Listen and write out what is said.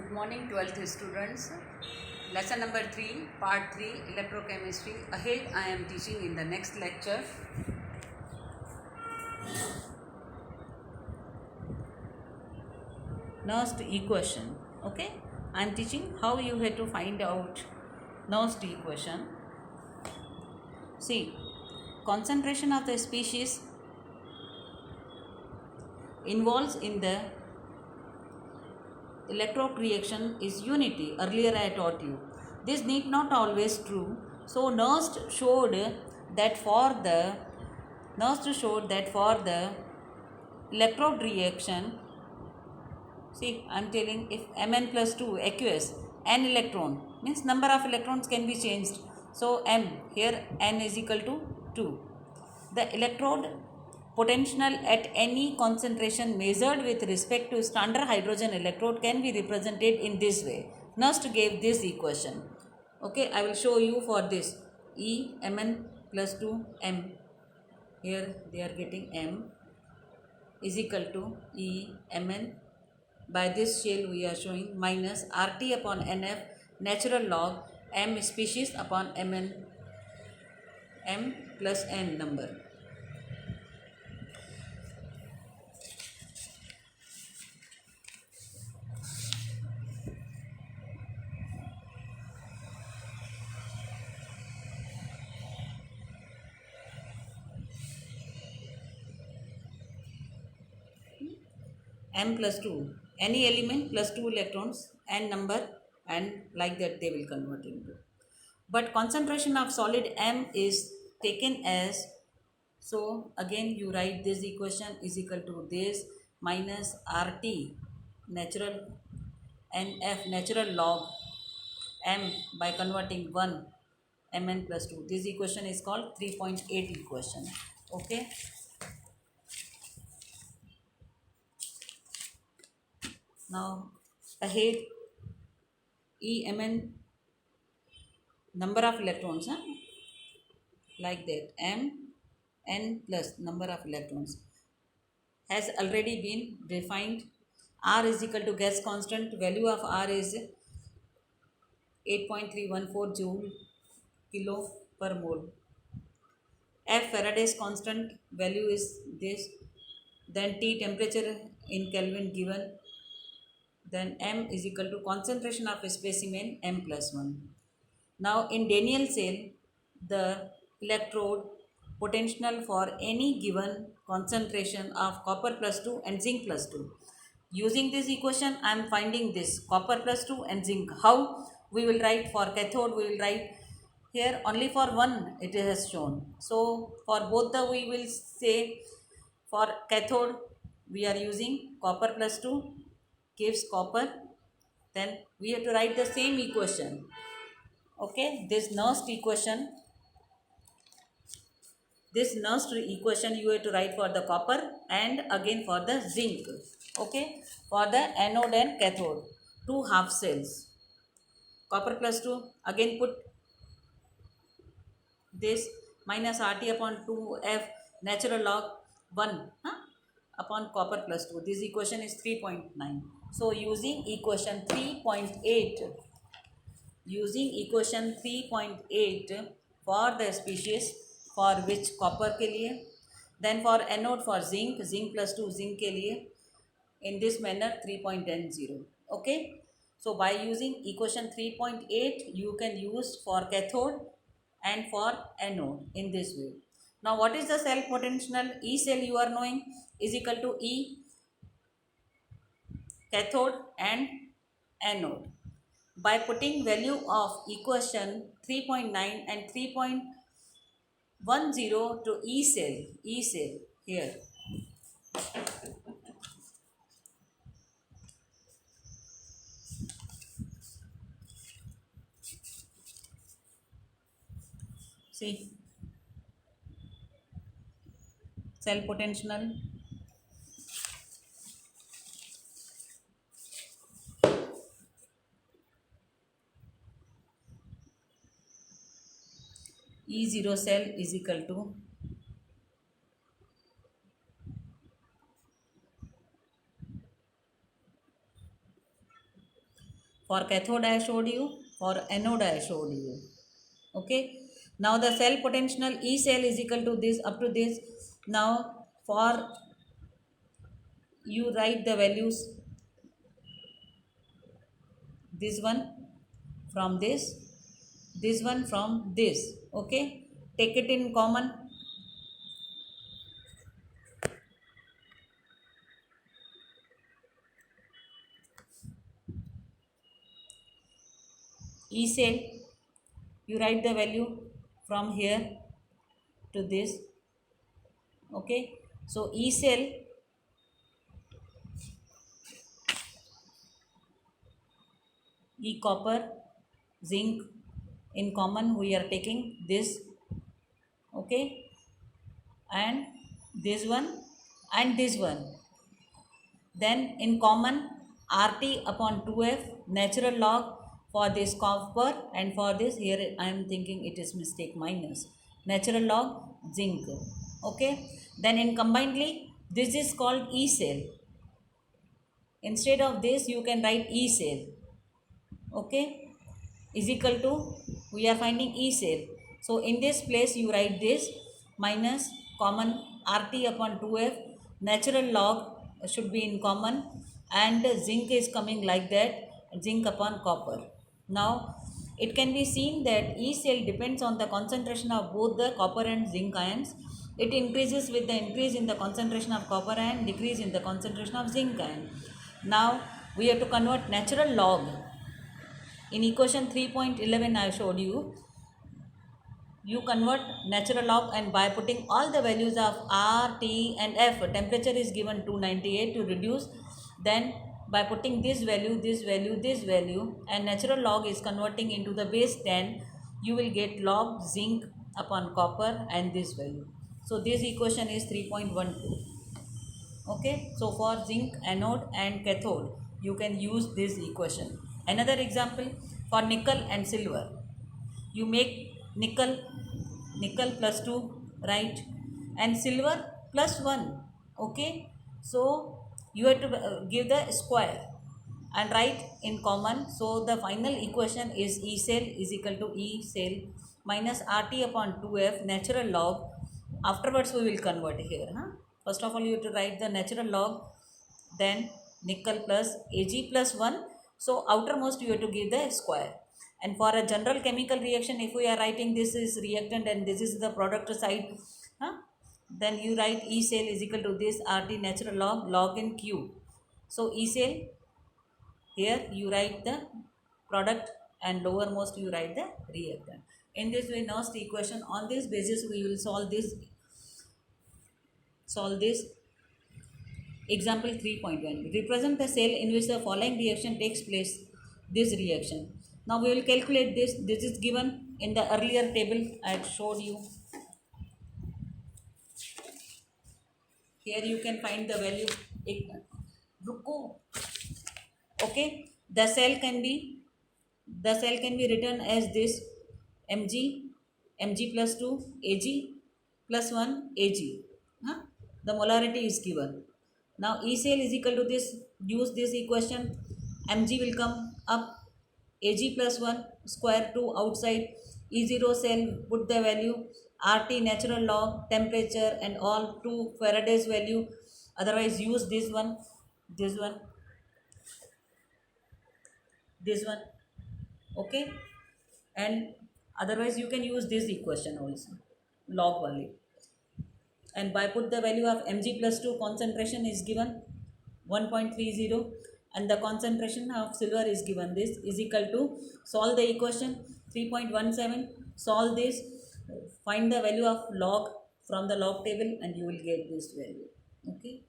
Good morning 12th students. Lesson number 3, part 3, electrochemistry. Ahead I am teaching in the next lecture. Nernst equation. Okay, I am teaching how you have to find out Nernst equation. See, concentration of the species involves in the electrode reaction is unity. Earlier I taught you. This need not always true. So Nernst showed that for the electrode reaction, see I am telling if Mn plus 2 aqueous, n electron means number of electrons can be changed. So m here n is equal to 2. The electrode potential at any concentration measured with respect to standard hydrogen electrode can be represented in this way. Nernst gave this equation. Okay, I will show you for this. E Mn plus 2 m. Here they are getting m is equal to E Mn. By this shell we are showing minus RT upon NF natural log m species upon Mn, m plus n number. M plus 2, any element plus 2 electrons and number, and like that they will convert into. But concentration of solid M is taken as, so again you write this equation is equal to this minus RT natural NF natural log M by converting 1 Mn plus 2. This equation is called 3.8 equation. Okay. Now ahead Mn number of electrons, like that n plus number of electrons has already been defined. R is equal to gas constant, value of R is 8.314 joule kilo per mole. F Faraday's constant value is this, then T temperature in Kelvin given, then M is equal to concentration of a specimen m plus 1. Now in Daniell cell, the electrode potential for any given concentration of copper plus 2 and zinc plus 2. Using this equation, I am finding this copper plus 2 and zinc. How we will write for cathode? We will write here only for one it has shown. So for both the we will say for cathode we are using copper plus 2 gives copper. Then we have to write the same equation. Okay, this Nernst equation you have to write for the copper and again for the zinc. Okay, for the anode and cathode, two half cells. Copper plus 2, again put this minus RT upon 2F natural log 1 upon copper plus 2. This equation is 3.9. So using equation 3.8, for the species for which copper के लिए, then for anode for zinc plus 2 zinc के लिए, in this manner 3.10. Okay, so by using equation 3.8 you can use for cathode and for anode in this way. Now what is the cell potential? E cell you are knowing is equal to E cathode and anode. By putting value of equation 3.9 and 3.10 to E cell here. See, cell potential E0 cell is equal to For cathode I showed you, for anode I showed you. Okay, now the cell potential E cell is equal to this up to this. Now for you write the values, this one from this one from this. Okay, take it in common. E cell, you write the value from here to this. Okay, so E cell, E copper, zinc in common we are taking this. Okay, and this one and this one, then in common RT upon 2F natural log for this copper, and for this here I am thinking it is mistake minus natural log zinc. Okay, then in combinedly this is called E cell. Instead of this you can write E cell. Okay, is equal to, we are finding E cell, so in this place you write this minus common RT upon 2F natural log should be in common, and zinc is coming like that, zinc upon copper. Now it can be seen that E cell depends on the concentration of both the copper and zinc ions. It increases with the increase in the concentration of copper ion, decrease in the concentration of zinc ion. Now we have to convert natural log. In equation 3.11 I showed you, you convert natural log, and by putting all the values of R, T and F, temperature is given 298 to reduce, then by putting this value, this value, this value, and natural log is converting into the base 10, you will get log zinc upon copper and this value. So this equation is 3.12. Okay, so for zinc anode and cathode you can use this equation. Another example, for nickel and silver, you make nickel plus 2, right, and silver plus 1. Okay, so you have to give the square and write in common. So the final equation is E cell is equal to E cell minus RT upon 2F natural log. Afterwards we will convert here. First of all you have to write the natural log, then nickel plus Ag plus 1. So outermost you have to give the square. And for a general chemical reaction, if we are writing this is reactant and this is the product side, then you write E cell is equal to this RT natural log in Q. So E cell, here you write the product and lowermost you write the reactant. In this way, next equation, on this basis we will solve this example 3.1. Represent the cell in which the following reaction takes place, this reaction. Now we will calculate this. This is given in the earlier table I had showed you. Here you can find the value. Okay, the cell can be written as this Mg plus 2 Ag plus 1 Ag. The molarity is given. Now E cell is equal to this. Use this equation. Mg will come up, Ag plus 1 square 2 outside. E0 cell, put the value RT natural log, temperature and all to Faraday's value. Otherwise use this one, okay, and otherwise you can use this equation also, log only. And by put the value of Mg plus 2, concentration is given 1.30 and the concentration of silver is given, this is equal to, solve the equation 3.17, solve this, find the value of log from the log table and you will get this value. Okay.